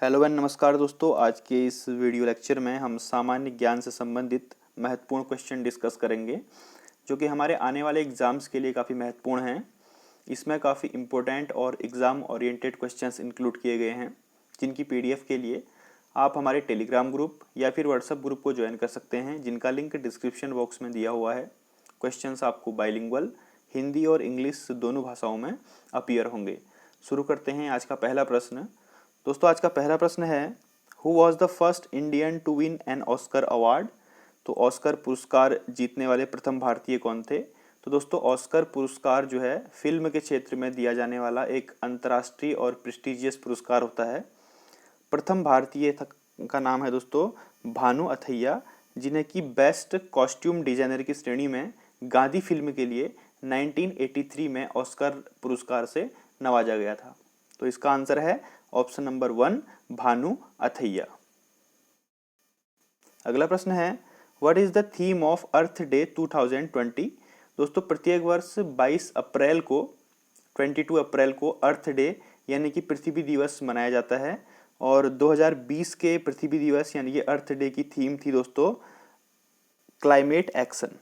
Hello and नमस्कार दोस्तों। आज के इस वीडियो लेक्चर में हम सामान्य ज्ञान से संबंधित महत्वपूर्ण क्वेश्चन डिस्कस करेंगे जो कि हमारे आने वाले एग्जाम्स के लिए काफ़ी महत्वपूर्ण हैं। इसमें काफ़ी इम्पोर्टेंट और एग्ज़ाम ओरिएंटेड क्वेश्चंस इंक्लूड किए गए हैं जिनकी पीडीएफ के लिए आप हमारे टेलीग्राम ग्रुप या फिर व्हाट्सएप ग्रुप को ज्वाइन कर सकते हैं, जिनका लिंक डिस्क्रिप्शन बॉक्स में दिया हुआ है। क्वेश्चंस आपको बाइलिंगुअल हिंदी और इंग्लिश दोनों भाषाओं में अपीयर होंगे। शुरू करते हैं आज का पहला प्रश्न। दोस्तों आज का पहला प्रश्न है, who was the first Indian to win an Oscar award. तो ऑस्कर पुरस्कार जीतने वाले प्रथम भारतीय कौन थे। तो दोस्तों ऑस्कर पुरस्कार जो है फिल्म के क्षेत्र में दिया जाने वाला एक अंतर्राष्ट्रीय और प्रेस्टिजियस पुरस्कार होता है। प्रथम भारतीय का नाम है दोस्तों भानु अथैया, जिन्हें कि बेस्ट कॉस्ट्यूम डिजाइनर की श्रेणी में गांधी फिल्म के लिए 1983 में ऑस्कर पुरस्कार से नवाजा गया था। तो इसका आंसर है ऑप्शन नंबर 1 भानु अथैया। अगला प्रश्न है, what is the theme of earth day 2020। दोस्तों प्रत्येक वर्ष 22 अप्रैल को अर्थ डे यानी कि पृथ्वी दिवस मनाया जाता है और 2020 के पृथ्वी दिवस यानी कि अर्थ डे की थीम थी दोस्तों climate action.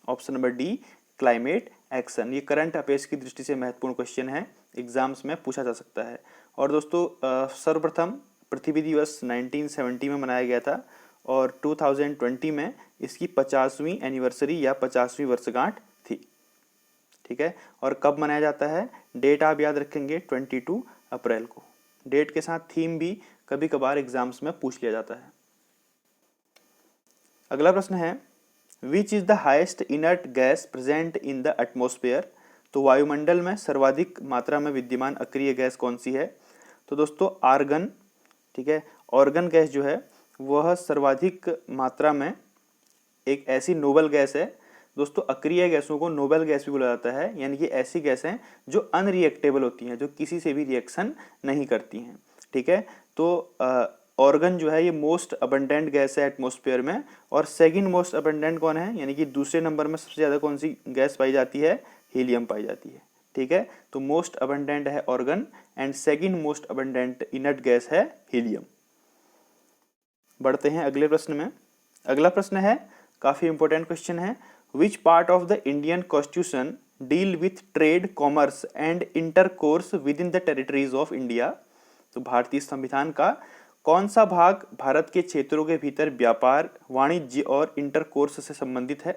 Option number D climate action. ये करंट अफेयर्स की दृष्टि से महत्वपूर्ण क्वेश्चन है, एग्जाम्स में पूछा जा सकता है। और दोस्तों सर्वप्रथम पृथ्वी दिवस 1970 में मनाया गया था और 2020 में इसकी 50वीं एनिवर्सरी या 50वीं वर्षगांठ थी। ठीक है, और कब मनाया जाता है, डेट आप याद रखेंगे 22 अप्रैल को। डेट के साथ थीम भी कभी कभार एग्जाम्स में पूछ लिया जाता है। अगला प्रश्न है, विच is the highest inert gas present in the atmosphere. तो वायुमंडल में सर्वाधिक मात्रा में विद्यमान अक्रिय गैस कौन सी है। तो दोस्तों आर्गन। ठीक है, ऑर्गन गैस जो है वह सर्वाधिक मात्रा में एक ऐसी नोबल गैस है। दोस्तों अक्रिय गैसों को नोबल गैस भी बोला जाता है, यानी कि ऐसी गैस हैं जो अनरिएक्टेबल होती हैं, जो किसी से भी रिएक्शन नहीं करती हैं। ठीक है, तो ऑर्गन जो है ये मोस्ट अबंडेंट गैस है एटमॉस्फेयर में। और सेकंड मोस्ट अबंडेंट कौन है, यानी कि दूसरे नंबर में सबसे ज़्यादा कौन सी गैस पाई जाती है, हीलियम पाई जाती है। ठीक है, तो मोस्ट अबंडेंट है organ and second most abundant inert gas है हीलियम। बढ़ते हैं अगले प्रश्न में। अगला प्रश्न है काफ़ी इंपॉर्टेंट क्वेश्चन है, which part of the Indian constitution deal with trade commerce and intercourse with in the territories of India. तो भारतीय संविधान का कौन सा भाग भारत के क्षेत्रों के भीतर व्यापार, वाणिज्य और इंटरकोर्स से संबंधित है।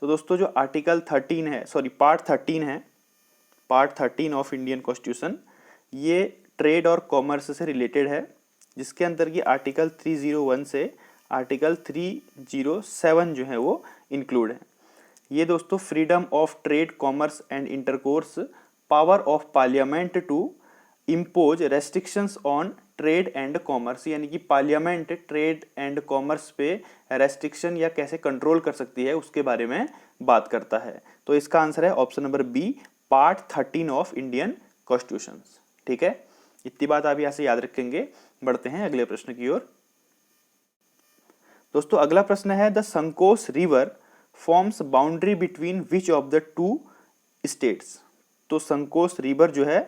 तो दोस्तों जो आर्टिकल 13 है, पार्ट 13 ऑफ इंडियन कॉन्स्टिट्यूशन, ये ट्रेड और कॉमर्स से रिलेटेड है, जिसके अंदर की आर्टिकल 301 से आर्टिकल 307 जो है वो इंक्लूड है। ये दोस्तों freedom of trade, commerce and intercourse, power of parliament to impose restrictions on trade and commerce, यानी कि पार्लियामेंट ट्रेड एंड कॉमर्स पे रेस्ट्रिक्शन या कैसे कंट्रोल कर सकती है उसके बारे में बात करता है। तो इसका आंसर है option number B part 13 of Indian constitution. ठीक है, इतनी बात आप यहाँ से याद रखेंगे। बढ़ते हैं अगले प्रश्न की ओर। दोस्तों अगला प्रश्न है, the Sankosh river forms boundary between which of the two states. तो संकोस रिवर जो है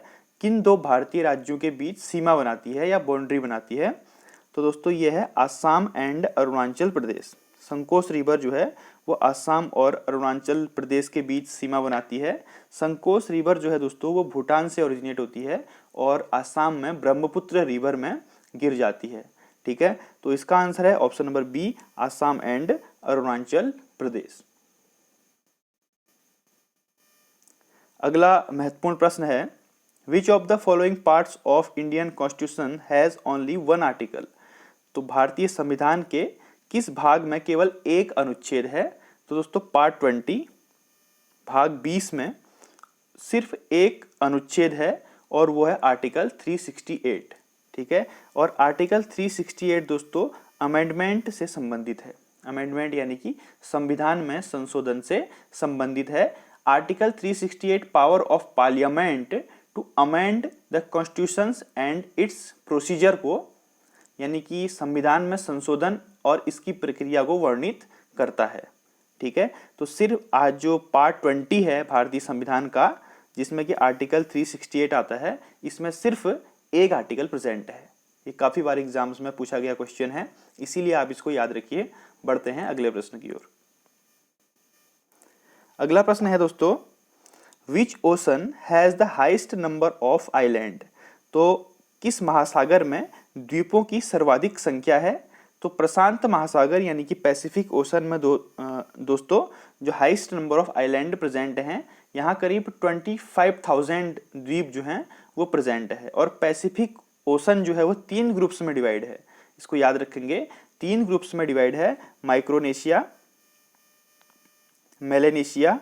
किन दो भारतीय राज्यों के बीच सीमा बनाती है या बाउंड्री बनाती है। तो दोस्तों ये है आसाम एंड अरुणाचल प्रदेश। संकोस रिवर जो है वो आसाम और अरुणाचल प्रदेश के बीच सीमा बनाती है। संकोस रिवर जो है दोस्तों वो भूटान से ओरिजिनेट होती है और आसाम में ब्रह्मपुत्र रिवर में गिर जाती है। ठीक है, तो इसका आंसर है option number B Assam and Arunachal Pradesh. अगला महत्वपूर्ण प्रश्न है, which of the following parts of Indian constitution has only one article. तो भारतीय संविधान के किस भाग में केवल एक अनुच्छेद है। तो दोस्तों पार्ट 20 भाग 20 में सिर्फ एक अनुच्छेद है और वो है आर्टिकल 368। ठीक है, और आर्टिकल 368 दोस्तों अमेंडमेंट से संबंधित है। अमेंडमेंट यानी कि संविधान में संशोधन से संबंधित है। Article 368 power of parliament to amend the constitution and its procedure को, यानी कि संविधान में संशोधन और इसकी प्रक्रिया को वर्णित करता है। ठीक है, तो सिर्फ आज जो पार्ट 20 है भारतीय संविधान का, जिसमें कि आर्टिकल 368 आता है, इसमें सिर्फ एक आर्टिकल प्रेजेंट है। ये काफी बार एग्जाम्स में पूछा गया क्वेश्चन है, इसीलिए आप इसको याद रखिए। बढ़ते हैं अगले प्रश्न की ओर। अगला प्रश्न है दोस्तों, which ocean has the highest number of island? तो किस महासागर में द्वीपों की सर्वाधिक संख्या है? तो प्रशांत महासागर यानी कि पैसिफिक ओशन में दोस्तों जो highest number of island present हैं, यहाँ करीब 25,000 द्वीप जो हैं वो प्रेजेंट है। और पैसिफिक ओशन जो है वो 3 ग्रुप्स में डिवाइड है, इसको याद रखेंगे। 3 ग्रुप्स में डिवाइड है, माइक्रोनेशिया, मेलेनेशिया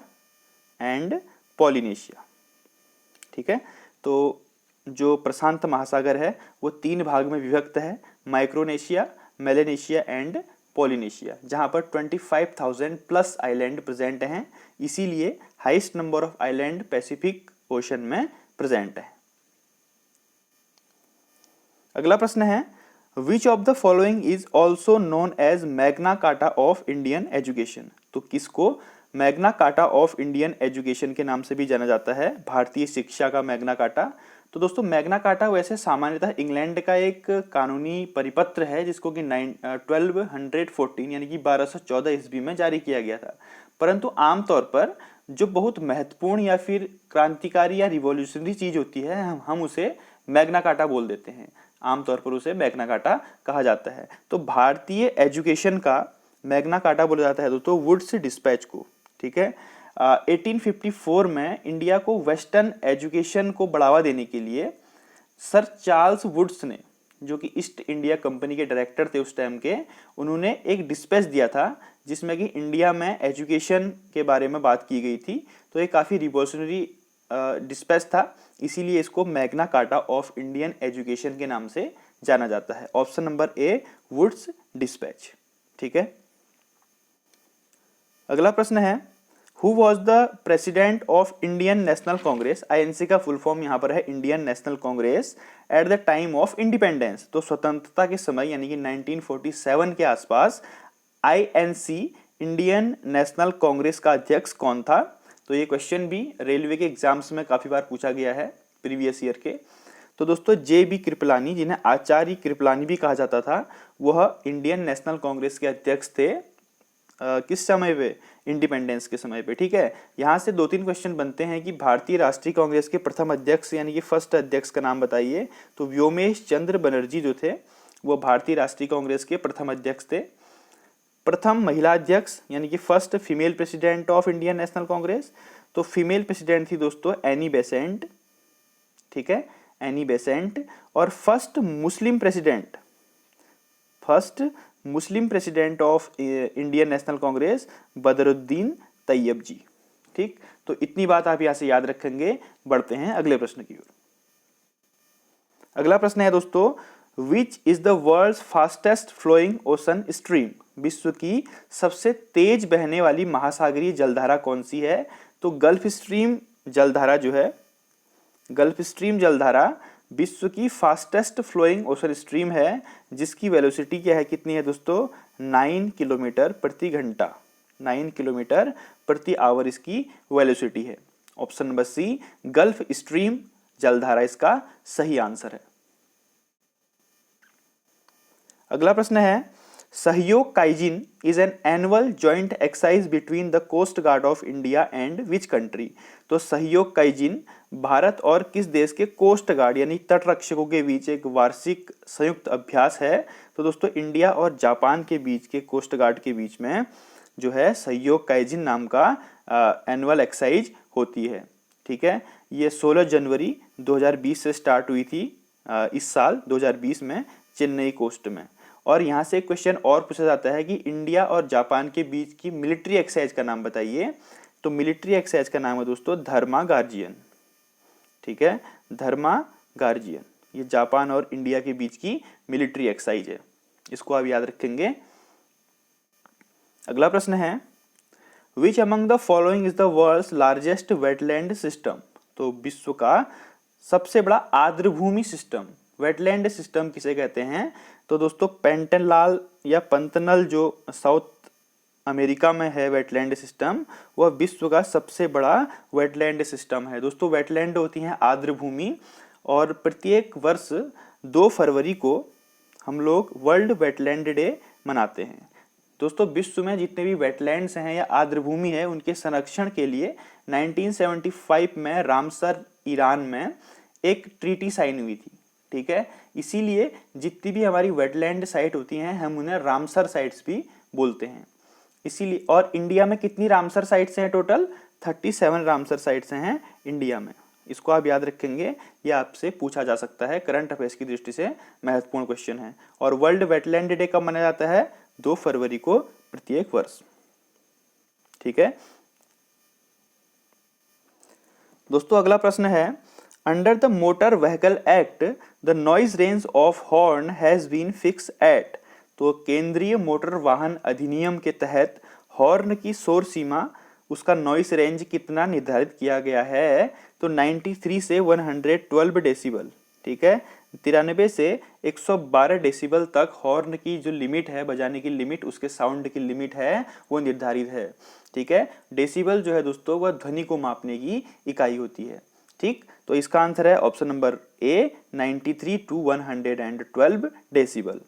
एंड पॉलिनेशिया। ठीक है, तो जो प्रशांत महासागर है वो 3 भाग में विभक्त है, माइक्रोनेशिया, मेलेनेशिया एंड पॉलिनेशिया, जहां पर 25,000 प्लस आइलैंड प्रेजेंट हैं, इसीलिए highest number of island Pacific Ocean में प्रेजेंट है। अगला प्रश्न है, which of the following is also known as Magna Carta of Indian education? तो किसको Magna Carta of Indian education के नाम से भी जाना जाता है, भारतीय शिक्षा का मैग्ना कार्टा? तो दोस्तों मैग्ना कार्टा वैसे सामान्यतः इंग्लैंड का एक कानूनी परिपत्र है, जिसको कि 1214 यानी कि 1214 ईस्वी में जारी किया गया था। परंतु आमतौर पर जो बहुत महत्वपूर्ण या फिर क्रांतिकारी या रिवॉल्यूशनरी चीज होती है, हम उसे मैग्ना कार्टा बोल देते हैं, आमतौर पर उसे मैग्ना कार्टा कहा जाता है। तो भारतीय एजुकेशन का मैग्ना कार्टा बोला जाता है दोस्तों वुड्स डिस्पैच को। ठीक है, 1854 में इंडिया को वेस्टर्न एजुकेशन को बढ़ावा देने के लिए सर चार्ल्स वुड्स ने, जो कि ईस्ट इंडिया कंपनी के डायरेक्टर थे उस टाइम के, उन्होंने एक डिस्पैच दिया था जिसमें कि इंडिया में एजुकेशन के बारे में बात की गई थी। तो ये काफ़ी रिवॉल्यूशनरी डिस्पैच था, इसीलिए इसको Magna Carta of Indian education के नाम से जाना जाता है। Option number A, Woods dispatch. ठीक है, अगला प्रश्न है, who was the president of Indian National Congress? INC का फुल फॉर्म यहाँ पर है Indian National Congress, at the time of independence. तो स्वतंत्रता के समय यानी कि 1947 के आसपास आईएनसी इंडियन नेशनल कांग्रेस का अध्यक्ष कौन था? तो ये क्वेश्चन भी रेलवे के एग्जाम्स में काफी बार पूछा गया है प्रीवियस ईयर के। तो दोस्तों JB कृपलानी, जिन्हें आचार्य कृपलानी भी कहा जाता था, वह इंडियन नेशनल कांग्रेस के अध्यक्ष थे। किस समय पे? इंडिपेंडेंस के समय पे। ठीक है, यहाँ से 2-3 क्वेश्चन बनते हैं कि भारतीय राष्ट्रीय कांग्रेस के प्रथम अध्यक्ष यानी कि फर्स्ट अध्यक्ष का नाम बताइए। तो व्योमेश चंद्र बनर्जी जो थे वो भारतीय राष्ट्रीय कांग्रेस के प्रथम अध्यक्ष थे। प्रथम महिला अध्यक्ष यानी कि first female president of Indian National Congress, तो फीमेल प्रेसिडेंट थी दोस्तों एनी बेसेंट। ठीक है, एनी बेसेंट। और first Muslim president of Indian National Congress Badruddin Tyab ji. ठीक, तो इतनी बात आप यहां से याद रखेंगे। बढ़ते हैं अगले प्रश्न की ओर। अगला प्रश्न है दोस्तों, which is the world's fastest flowing ocean stream? विश्व की सबसे तेज बहने वाली महासागरीय जलधारा कौन सी है? तो गल्फ स्ट्रीम जलधारा जो है, गल्फ स्ट्रीम जलधारा विश्व की फास्टेस्ट फ्लोइंग ओशन स्ट्रीम है, जिसकी वेलोसिटी क्या है, कितनी है दोस्तों? 9 किलोमीटर प्रति घंटा, 9 किलोमीटर प्रति आवर इसकी वेलोसिटी है। Option number C, Gulf Stream जलधारा इसका सही आंसर है। अगला प्रश्न है, Sahyog Kaijin is an annual joint exercise between the coast guard of India and which country? तो सहयोग काइजिन भारत और किस देश के कोस्ट गार्ड यानी तटरक्षकों के बीच एक वार्षिक संयुक्त अभ्यास है। तो दोस्तों इंडिया और जापान के बीच के कोस्ट गार्ड के बीच में जो है सहयोग काइजिन नाम का एनुअल एक्सरसाइज होती है। ठीक है, ये 16 जनवरी 2020 से स्टार्ट हुई थी, इस साल 2020 में चेन्नई कोस्ट में। और यहाँ से एक क्वेश्चन और पूछा जाता है कि इंडिया और जापान के बीच की मिलिट्री एक्सरसाइज का नाम बताइए। तो मिलिट्री एक्सरसाइज का नाम है दोस्तों धर्मा गार्जियन। ठीक है, धर्मा गार्जियन, ये जापान और इंडिया के बीच की मिलिट्री एक्सरसाइज है, इसको आप याद रखेंगे। अगला प्रश्न है, which among the following is the world's largest wetland system? तो विश्व का सबसे बड़ा आर्द्रभूमि सिस्टम, वेटलैंड सिस्टम किसे कहते हैं? तो दोस्तों पेंटनलाल या पंतनल जो साउथ अमेरिका में है वेटलैंड सिस्टम, वह विश्व का सबसे बड़ा वेटलैंड सिस्टम है। दोस्तों वेटलैंड होती हैं आर्द्रभूमि, और प्रत्येक वर्ष 2 फरवरी को हम लोग वर्ल्ड वेटलैंड डे मनाते हैं। दोस्तों विश्व में जितने भी वेटलैंड्स हैं या आर्द्रभूमि है उनके संरक्षण के लिए 1975 में रामसर ईरान में एक ट्रीटी साइन हुई थी। ठीक है, इसीलिए जितनी भी हमारी वेटलैंड साइट होती हैं हम उन्हें रामसर साइट्स भी बोलते हैं। इसीलिए, और इंडिया में कितनी रामसर साइट्स हैं टोटल? 37 रामसर साइट्स हैं इंडिया में। इसको आप याद रखेंगे, ये आपसे पूछा जा सकता है, करंट अफेयर्स की दृष्टि से महत्वपूर्ण क्वेश्चन है। और वर्ल्ड वेटलैंड डे कब मनाया जाता है? 2 फरवरी को प्रत्येक वर्ष। ठीक है दोस्तों, अगला प्रश्न है, under the motor vehicle act the noise range of horn has been fix at. तो केंद्रीय मोटर वाहन अधिनियम के तहत हॉर्न की शोर सीमा, उसका नॉइस रेंज कितना निर्धारित किया गया है? तो 93 से 112 डेसिबल। ठीक है, 93 से 112 डेसिबल तक हॉर्न की जो लिमिट है, बजाने की लिमिट, उसके साउंड की लिमिट है, वो निर्धारित है। ठीक है, डेसिबल जो है दोस्तों वह ध्वनि को मापने की इकाई होती है। ठीक, तो इसका आंसर है option number A, 93 to 112 decibel.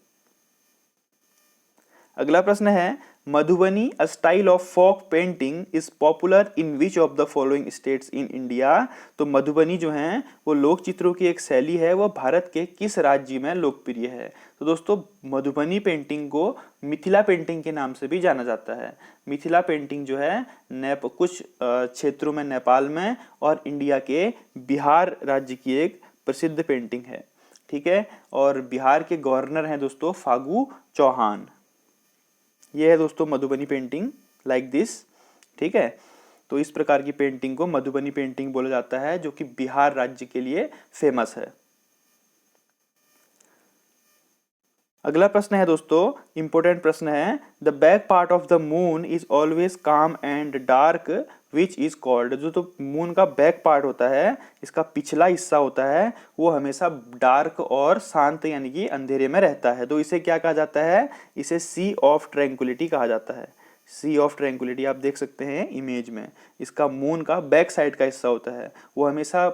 अगला प्रश्न है, Madhubani a style of folk painting is popular in which of the following states in India. तो मधुबनी जो है वो लोक चित्रों की एक शैली है, वह भारत के किस राज्य में लोकप्रिय है? तो दोस्तों मधुबनी पेंटिंग को मिथिला पेंटिंग के नाम से भी जाना जाता है। मिथिला पेंटिंग जो है कुछ क्षेत्रों में नेपाल में और इंडिया के बिहार राज्य की एक प्रसिद्ध पेंटिंग है। ठीक है, और बिहार के गवर्नर हैं दोस्तों फागू चौहान। ये है दोस्तों मधुबनी पेंटिंग लाइक दिस। ठीक है, तो इस प्रकार की पेंटिंग को मधुबनी पेंटिंग बोला जाता है, जो कि बिहार राज्य के लिए फेमस है। अगला प्रश्न है दोस्तों, इंपॉर्टेंट प्रश्न है, the back part of the moon is always calm and dark which is called. जो तो मून का बैक पार्ट होता है, इसका पिछला हिस्सा होता है, वो हमेशा डार्क और शांत यानी कि अंधेरे में रहता है। तो इसे क्या कहा जाता है? इसे सी ऑफ ट्रैंक्विलिटी कहा जाता है। सी ऑफ ट्रैंक्विलिटी आप देख सकते हैं इमेज में, इसका मून का बैक साइड का हिस्सा होता है, वो हमेशा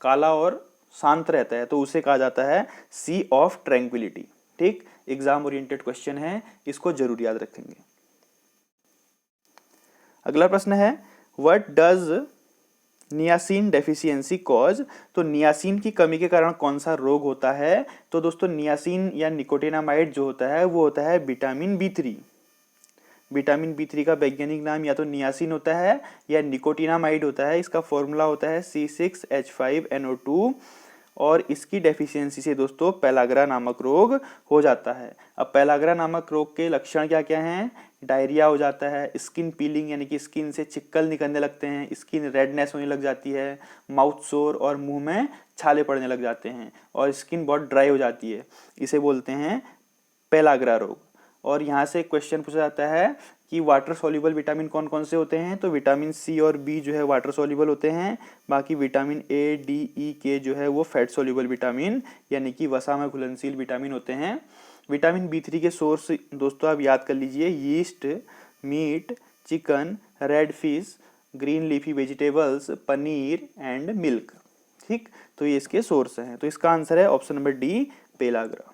काला और शांत रहता है, तो उसे कहा जाता है सी ऑफ ट्रैंक्विलिटी। ठीक, एग्जाम ओरिएंटेड क्वेश्चन है, इसको जरूर याद रखेंगे। अगला प्रश्न है, what does niacin deficiency cause. तो नियासिन की कमी के कारण कौन सा रोग होता है? तो दोस्तों नियासिन या निकोटिनामाइड जो होता है वो होता है विटामिन B3। विटामिन B3 का वैज्ञानिक नाम या तो नियासिन होता है या निकोटिनामाइड होता है। इसका फॉर्मूला होता है C6H5NO2 और इसकी डेफिशिएंसी से दोस्तों पेलाग्रा नामक रोग हो जाता है। अब पेलाग्रा नामक रोग के लक्षण क्या क्या हैं? डायरिया हो जाता है, स्किन पीलिंग यानी कि स्किन से चिक्कल निकलने लगते हैं, स्किन रेडनेस होने लग जाती है, माउथ सोर और मुंह में छाले पड़ने लग जाते हैं और स्किन बहुत ड्राई हो जाती है। इसे बोलते हैं पेलाग्रा रोग। और यहाँ से क्वेश्चन पूछा जाता है कि वाटर सॉल्युबल विटामिन कौन कौन से होते हैं? तो विटामिन C और B जो है वाटर सॉल्युबल होते हैं, बाकी vitamin A, D, E, K जो है वो फैट सॉल्युबल विटामिन यानी कि वसा में घुलनशील विटामिन होते हैं। विटामिन B3 के सोर्स दोस्तों आप याद कर लीजिए, yeast, meat, chicken, red fish, green leafy vegetables, paneer and milk. ठीक, तो ये इसके सोर्स हैं। तो इसका आंसर है ऑप्शन नंबर डी, पेलाग्रा।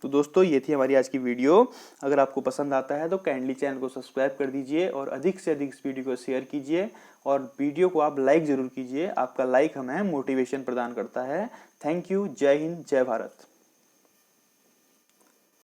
तो दोस्तों ये थी हमारी आज की वीडियो। अगर आपको पसंद आता है तो काइंडली चैनल को सब्सक्राइब कर दीजिए और अधिक से अधिक इस वीडियो को शेयर कीजिए और वीडियो को आप लाइक जरूर कीजिए। आपका लाइक हमें मोटिवेशन प्रदान करता है। Thank you. जय हिंद, जय भारत।